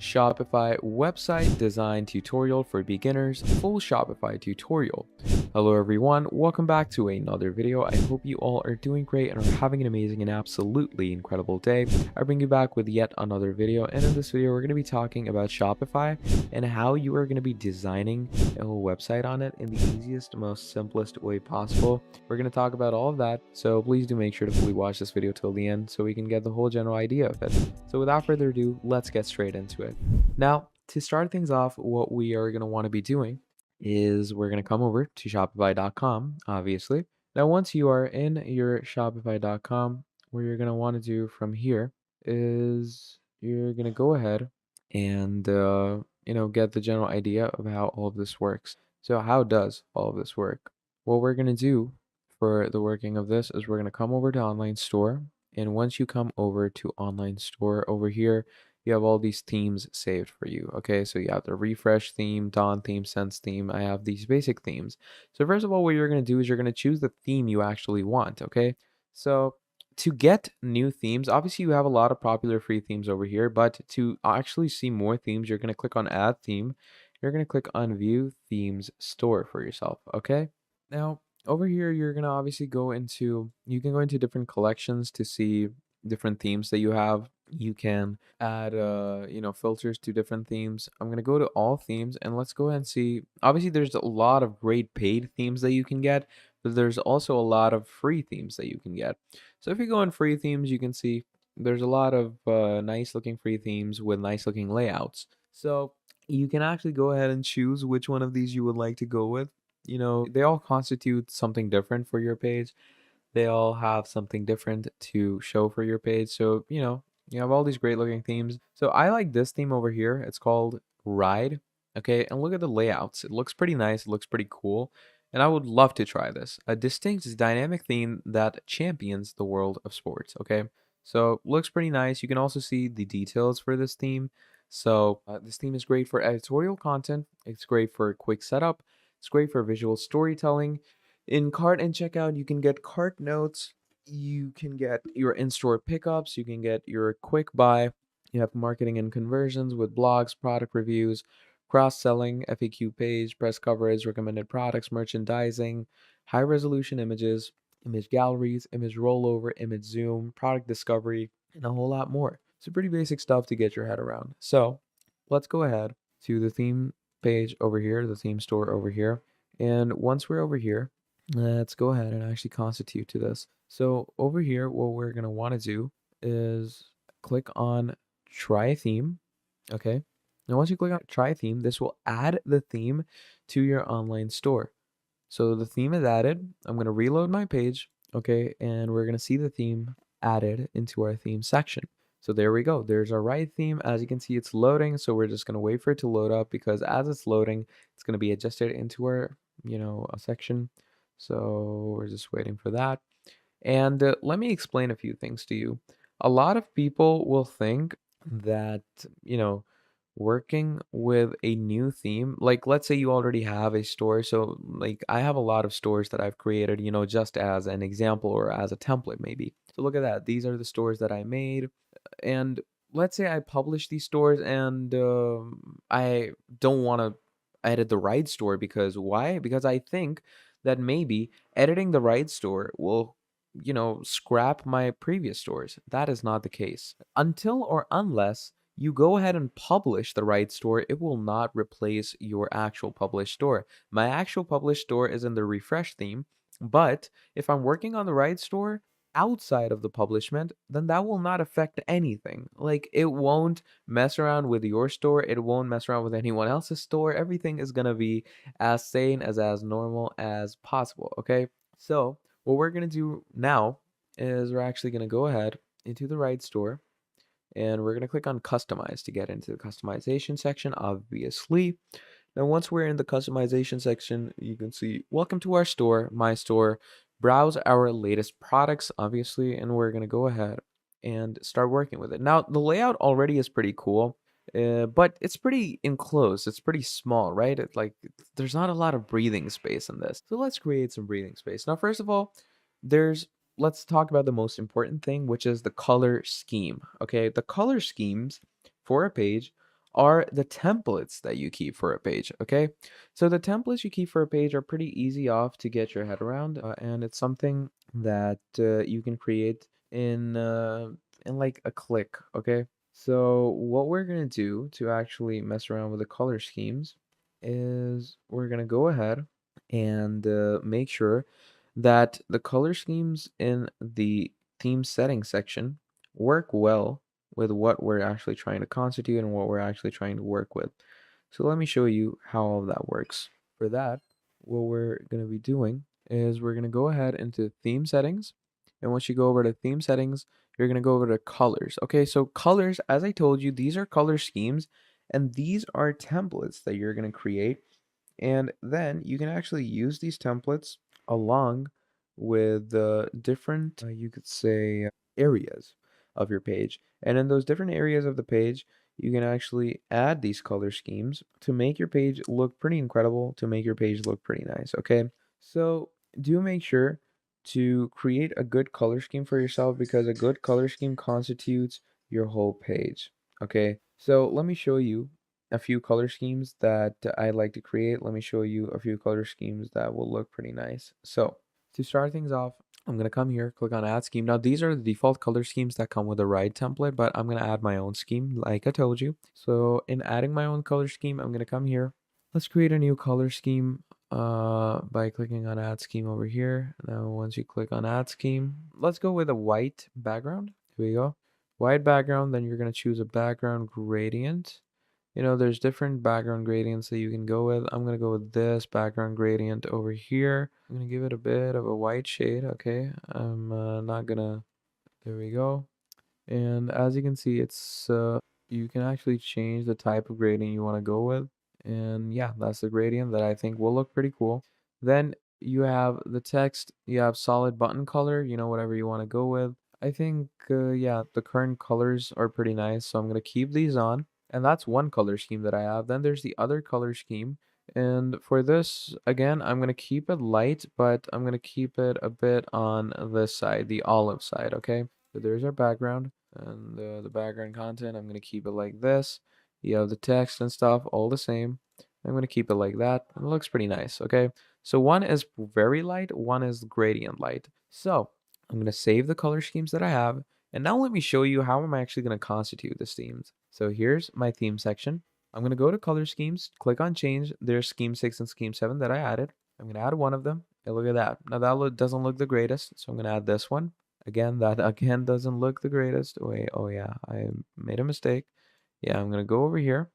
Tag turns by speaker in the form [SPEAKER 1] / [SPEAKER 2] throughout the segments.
[SPEAKER 1] Shopify website design tutorial for beginners, full Shopify tutorial. Hello everyone, welcome back to another video. I hope you all are doing great and are having an amazing and absolutely incredible day. I bring you back with yet another video, and in this video we're going to be talking about Shopify and how you are going to be designing a whole website on it in the easiest, most simplest way possible. We're going to talk about all of that, so please do make sure to fully watch this video till the end so we can get the whole general idea of it. So without further ado, let's get straight into it. Now, to start things off, what we are going to want to be doing is we're going to come over to shopify.com, obviously. Now, once you are in your shopify.com, what you're going to want to do from here is you're going to go ahead and get the general idea of how all of this works. So how does all of this work? What we're going to do for the working of this is we're going to come over to online store, and once you come over to online store over here, you have all these themes saved for you. Okay, so you have the refresh theme, dawn theme, sense theme. I have these basic themes. So first of all, what you're going to do is you're going to choose the theme you actually want. Okay, so to get new themes, obviously you have a lot of popular free themes over here, but to actually see more themes, you're going to click on add theme. You're going to click on view themes store for yourself. Okay, now over here you're going to obviously you can go into different collections to see different themes that you have. You can add filters to different themes. I'm going to go to all themes, and let's go ahead and see. Obviously there's a lot of great paid themes that you can get, but there's also a lot of free themes that you can get. So if you go in free themes, you can see there's a lot of nice looking free themes with nice looking layouts. So you can actually go ahead and choose which one of these you would like to go with. They all constitute something different for your page. They all have something different to show for your page. So, you have all these great looking themes. So I like this theme over here. It's called Ride. Okay, and look at the layouts. It looks pretty nice. It looks pretty cool. And I would love to try this. A distinct dynamic theme that champions the world of sports. Okay, so looks pretty nice. You can also see the details for this theme. So this theme is great for editorial content. It's great for quick setup. It's great for visual storytelling. In cart and checkout, you can get cart notes, you can get your in-store pickups, you can get your quick buy. You have marketing and conversions with blogs, product reviews, cross-selling, FAQ page, press coverage, recommended products, merchandising, high-resolution images, image galleries, image rollover, image zoom, product discovery, and a whole lot more. It's pretty basic stuff to get your head around. So let's go ahead to the theme page over here, the theme store over here. And once we're over here, let's go ahead and actually constitute to this. So over here, what we're going to want to do is click on try theme. Okay. Now, once you click on try theme, this will add the theme to your online store. So the theme is added. I'm going to reload my page. Okay. And we're going to see the theme added into our theme section. So there we go. There's our right theme. As you can see, it's loading. So we're just going to wait for it to load up, because as it's loading, it's going to be adjusted into our, section. So we're just waiting for that. And let me explain a few things to you. A lot of people will think that, working with a new theme, like let's say you already have a store. So like I have a lot of stores that I've created, just as an example or as a template maybe. So look at that. These are the stores that I made. And let's say I publish these stores, and I don't want to edit the right store. Because why? Because I think that maybe editing the right store will scrap my previous stores. That is not the case. Until or unless you go ahead and publish the right store, it will not replace your actual published store. My actual published store is in the refresh theme, but if I'm working on the right store outside of the publishment, then that will not affect anything. Like, it won't mess around with your store, it won't mess around with anyone else's store. Everything is gonna be as sane as normal as possible. Okay, so what we're going to do now is we're actually going to go ahead into the right store, and we're going to click on customize to get into the customization section, obviously. Now, once we're in the customization section, you can see welcome to our store, my store, browse our latest products, obviously, and we're going to go ahead and start working with it. Now, the layout already is pretty cool. But it's pretty enclosed. It's pretty small, right? There's not a lot of breathing space in this. So let's create some breathing space. Now, first of all, let's talk about the most important thing, which is the color scheme. Okay, the color schemes for a page are the templates that you keep for a page, okay? So the templates you keep for a page are pretty easy off to get your head around, and it's something that you can create in like a click, okay? So what we're gonna do to actually mess around with the color schemes is we're gonna go ahead and make sure that the color schemes in the theme settings section work well with what we're actually trying to constitute and what we're actually trying to work with. So let me show you how all of that works. For that, what we're going to be doing is we're going to go ahead into theme settings. And once you go over to theme settings, you're going to go over to colors. Okay, so colors, as I told you, these are color schemes and these are templates that you're going to create. And then you can actually use these templates along with the different, you could say, areas of your page. And in those different areas of the page, you can actually add these color schemes to make your page look pretty incredible, to make your page look pretty nice, okay? So do make sure to create a good color scheme for yourself because a good color scheme constitutes your whole page, okay? So let me show you a few color schemes that I like to create. Let me show you a few color schemes that will look pretty nice. So to start things off, I'm going to come here, click on add scheme. Now these are the default color schemes that come with the right template, but I'm going to add my own scheme like I told you. So in adding my own color scheme, I'm going to come here. Let's create a new color scheme by clicking on add scheme over here. Now once you click on add scheme, let's go with a white background. Here we go. White background, then you're going to choose a background gradient. You know, there's different background gradients that you can go with. I'm going to go with this background gradient over here. I'm going to give it a bit of a white shade, okay? I'm not going to, there we go. And as you can see, it's, you can actually change the type of gradient you want to go with. And yeah, that's the gradient that I think will look pretty cool. Then you have the text, you have solid button color, you know, whatever you want to go with. I think, yeah, the current colors are pretty nice, so I'm going to keep these on. And that's one color scheme that I have. Then there's the other color scheme. And for this, again, I'm going to keep it light, but I'm going to keep it a bit on this side, the olive side, okay? So there's our background and the background content. I'm going to keep it like this. You have the text and stuff all the same. I'm going to keep it like that. It looks pretty nice, okay? So one is very light, one is gradient light. So I'm going to save the color schemes that I have. And now let me show you how I'm actually going to constitute these themes. So here's my theme section. I'm going to go to color schemes, click on change. There's scheme 6 and scheme 7 that I added. I'm going to add one of them. And look at that. Now that doesn't look the greatest. So I'm going to add this one. Again, that again doesn't look the greatest. Wait, oh yeah, I made a mistake. Yeah, I'm going to go over here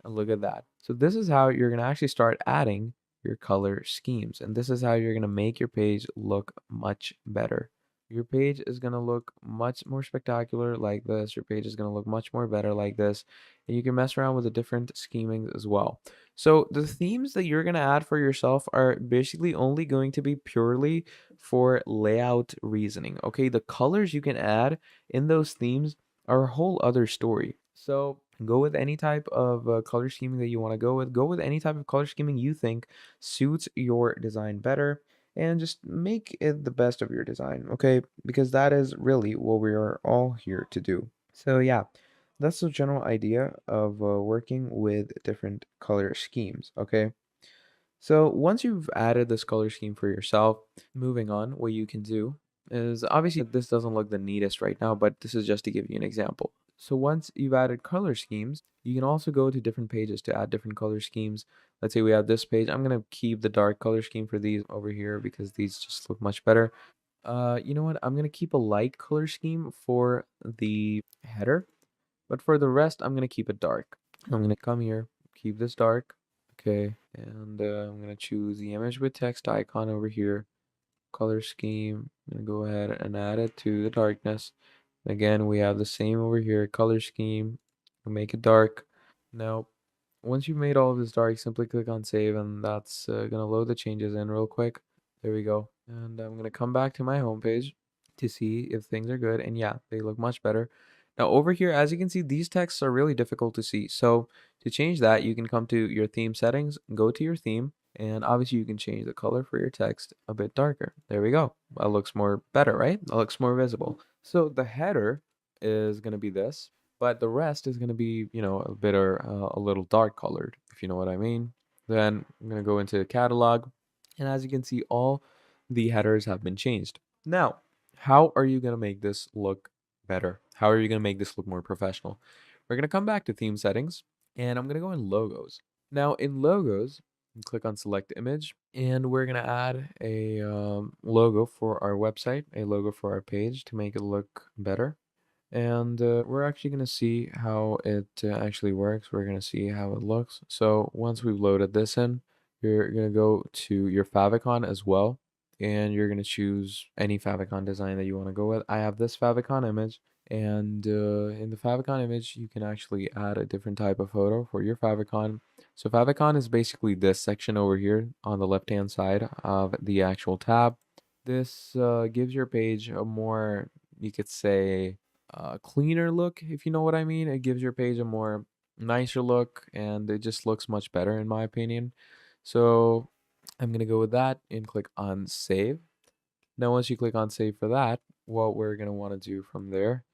[SPEAKER 1] and look at that. So this is how you're going to actually start adding your color schemes. And this is how you're going to make your page look much better. Your page is going to look much more spectacular like this. Your page is going to look much more better like this. And you can mess around with the different schemings as well. So the themes that you're going to add for yourself are basically only going to be purely for layout reasoning. Okay, the colors you can add in those themes are a whole other story. So go with any type of color scheming that you want to go with. Go with any type of color scheming you think suits your design better and just make it the best of your design, okay? Because that is really what we are all here to do. So yeah, that's the general idea of working with different color schemes, okay? So once you've added this color scheme for yourself, moving on, what you can do is obviously this doesn't look the neatest right now, but this is just to give you an example. So once you've added color schemes, you can also go to different pages to add different color schemes. Let's say we have this page. I'm going to keep the dark color scheme for these over here because these just look much better. You know what? I'm going to keep a light color scheme for the header, but for the rest, I'm going to keep it dark. I'm going to come here, keep this dark. Okay, and I'm gonna choose the image with text icon over here, color scheme. I'm gonna go ahead and add it to the darkness. Again, we have the same over here, color scheme. We'll make it dark. Now, once you've made all of this dark, simply click on save, and that's gonna load the changes in real quick. There we go. And I'm gonna come back to my home page to see if things are good, and yeah, they look much better. Now over here, as you can see, these texts are really difficult to see. So to change that, you can come to your theme settings, go to your theme, and obviously you can change the color for your text a bit darker. There we go. That looks more better, right? That looks more visible. So the header is going to be this. but the rest is going to be, a bit or a little dark colored, if you know what I mean. Then I'm going to go into catalog, and as you can see, all the headers have been changed. Now, how are you going to make this look better? How are you going to make this look more professional? We're going to come back to theme settings, and I'm going to go in logos. Now, in logos, click on select image, and we're going to add a logo for our website, a logo for our page to make it look better. And we're actually going to see how it actually works. We're going to see how it looks. So once we've loaded this in, you're going to go to your favicon as well, and you're going to choose any favicon design that you want to go with. I have this favicon image, and in the favicon image, you can actually add a different type of photo for your favicon. So favicon is basically this section over here on the left-hand side of the actual tab. This gives your page a more, you could say, cleaner look, if you know what I mean. It gives your page a more nicer look, and it just looks much better in my opinion. So I'm gonna go with that and click on save. Now once you click on save for that, what we're gonna want to do from there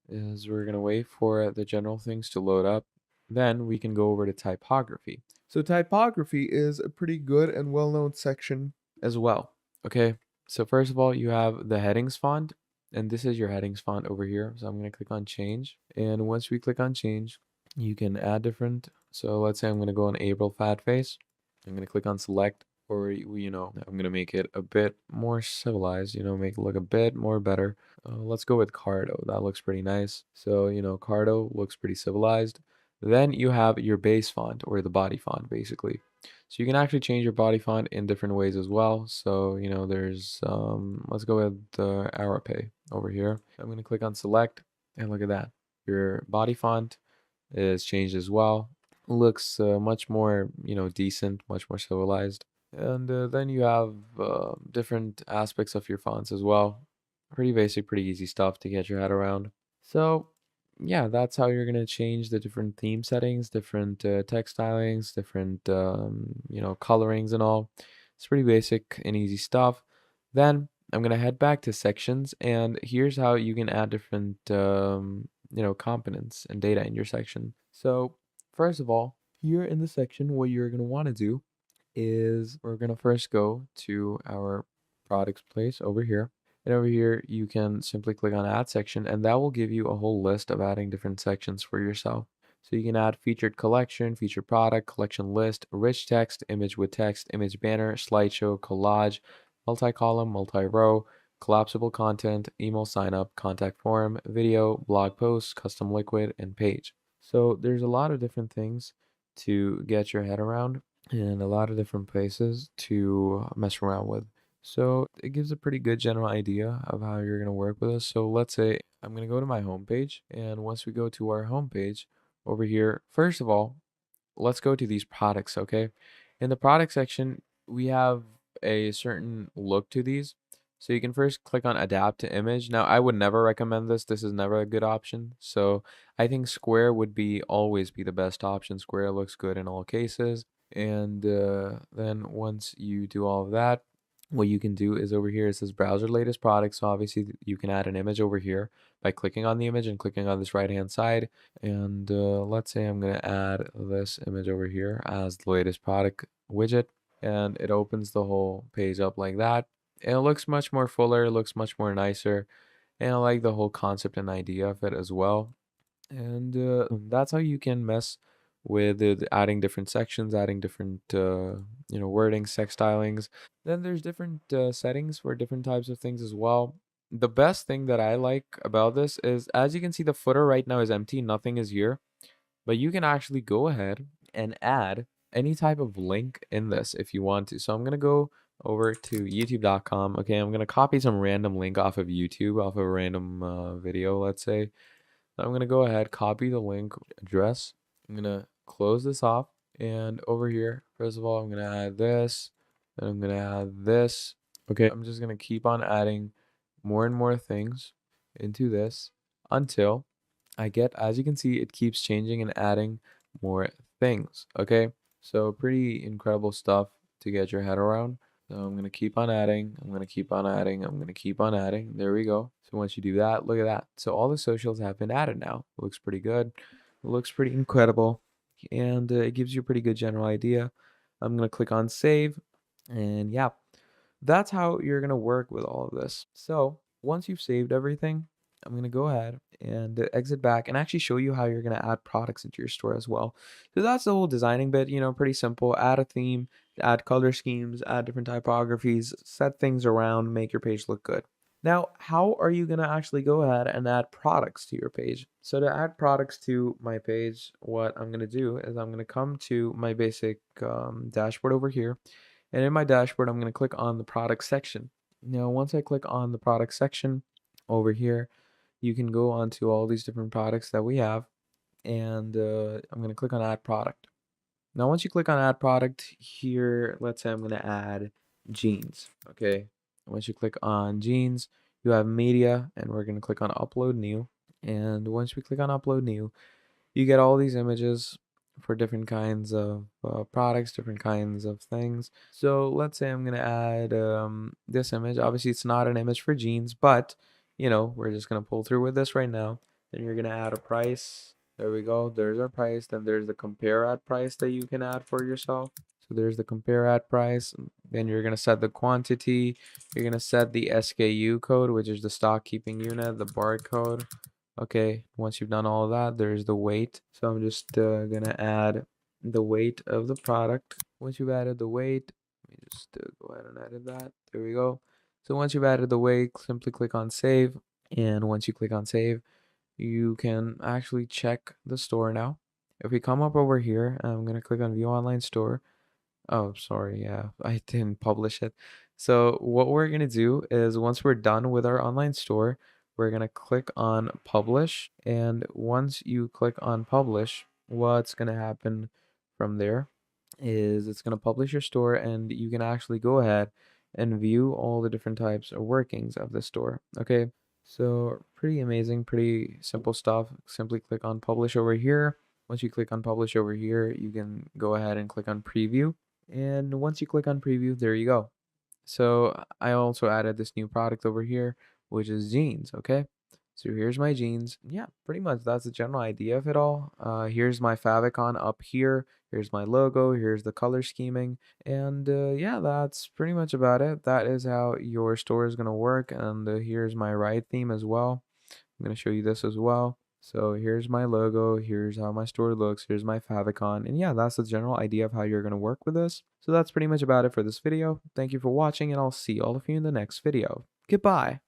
[SPEAKER 1] is we're gonna wait for the general things to load up. Then we can go over to typography. So typography is a pretty good and well-known section as well. Okay, so first of all, you have the headings font, and this is your headings font over here. So I'm going to click on change, and once we click on change, you can add different. So let's say I'm going to go on April fat face. I'm going to click on select, or I'm going to make it a bit more civilized, make it look a bit more better. Let's go with Cardo. That looks pretty nice. So Cardo looks pretty civilized. Then you have your base font, or the body font basically. So you can actually change your body font in different ways as well. So, there's, let's go with the Arape over here. I'm going to click on select, and look at that. Your body font is changed as well. Looks much more, decent, much more civilized. And then you have different aspects of your fonts as well. Pretty basic, pretty easy stuff to get your head around. So yeah, that's how you're gonna change the different theme settings, different text stylings, different colorings and all. It's pretty basic and easy stuff. Then I'm gonna head back to sections, and here's how you can add different components and data in your section. So first of all, here in the section, what you're gonna want to do is we're gonna first go to our products place over here. And over here, you can simply click on add section, and that will give you a whole list of adding different sections for yourself. So you can add featured collection, featured product, collection list, rich text, image with text, image banner, slideshow, collage, multi-column, multi-row, collapsible content, email sign up, contact form, video, blog post, custom liquid, and page. So there's a lot of different things to get your head around, and a lot of different places to mess around with. So it gives a pretty good general idea of how you're going to work with us. So let's say I'm going to go to my homepage, and once we go to our homepage over here, first of all, let's go to these products, okay? In the product section, we have a certain look to these. So you can first click on adapt to image. Now, I would never recommend this. This is never a good option. So I think square would be always be the best option. Square looks good in all cases. And then once you do all of that, what you can do is over here it says browser latest products. So obviously you can add an image over here by clicking on the image and clicking on this right hand side. And let's say I'm going to add this image over here as the latest product widget, and it opens the whole page up like that. And it looks much more fuller, it looks much more nicer, and I like the whole concept and idea of it as well. And that's how you can mess with adding different sections, adding different wordings, text stylings. Then there's different settings for different types of things as well. The best thing that I like about this is, as you can see, the footer right now is empty, nothing is here, but you can actually go ahead and add any type of link in this if you want to. So I'm going to go over to youtube.com. Okay, I'm going to copy some random link off of YouTube, off of a random video, let's say. So I'm going to go ahead, copy the link address. I'm going to close this off. And over here, first of all, I'm going to add this. Then I'm going to add this. Okay, I'm just going to keep on adding more and more things into this until I get, as you can see, it keeps changing and adding more things. Okay, so pretty incredible stuff to get your head around. So I'm going to keep on adding. I'm going to keep on adding. I'm going to keep on adding. There we go. So once you do that, look at that. So all the socials have been added now. It looks pretty good. It looks pretty incredible. And it gives you a pretty good general idea. I'm going to click on save. And yeah, that's how you're going to work with all of this. So once you've saved everything, I'm going to go ahead and exit back and actually show you how you're going to add products into your store as well. So that's the whole designing bit, pretty simple. Add a theme, add color schemes, add different typographies, set things around, make your page look good. Now, how are you going to actually go ahead and add products to your page? So to add products to my page, what I'm going to do is I'm going to come to my basic dashboard over here. And in my dashboard, I'm going to click on the product section. Now, once I click on the product section over here, you can go onto all these different products that we have. And I'm going to click on add product. Now, once you click on add product here, let's say I'm going to add jeans. Okay. Once you click on jeans, you have media, and we're going to click on upload new. And once we click on upload new, you get all these images for different kinds of products, different kinds of things. So let's say I'm going to add this image. Obviously, it's not an image for jeans, but we're just going to pull through with this right now. Then you're going to add a price. There we go. There's our price. Then there's the compare at price that you can add for yourself. So there's the compare at price. Then you're going to set the quantity. You're going to set the SKU code, which is the stock keeping unit, the barcode. Okay, once you've done all of that, there's the weight. So I'm just gonna add the weight of the product. Once you've added the weight, let me just go ahead and edit that. There we go. So once you've added the weight, simply click on save. And once you click on save, you can actually check the store now. If we come up over here, I'm gonna click on view online store. Oh, sorry. Yeah, I didn't publish it. So what we're going to do is once we're done with our online store, we're going to click on publish. And once you click on publish, what's going to happen from there is it's going to publish your store, and you can actually go ahead and view all the different types of workings of the store. Okay. So pretty amazing, pretty simple stuff. Simply click on publish over here. Once you click on publish over here, you can go ahead and click on preview. And once you click on preview, there you go. So I also added this new product over here, which is jeans. Okay. So here's my jeans. Yeah, pretty much that's the general idea of it all. Here's my favicon up here. Here's my logo. Here's the color scheming. And yeah, that's pretty much about it. That is how your store is going to work. And here's my ride theme as well. I'm going to show you this as well. So here's my logo, here's how my store looks, here's my favicon, and yeah, that's the general idea of how you're going to work with this. So that's pretty much about it for this video. Thank you for watching, and I'll see all of you in the next video. Goodbye!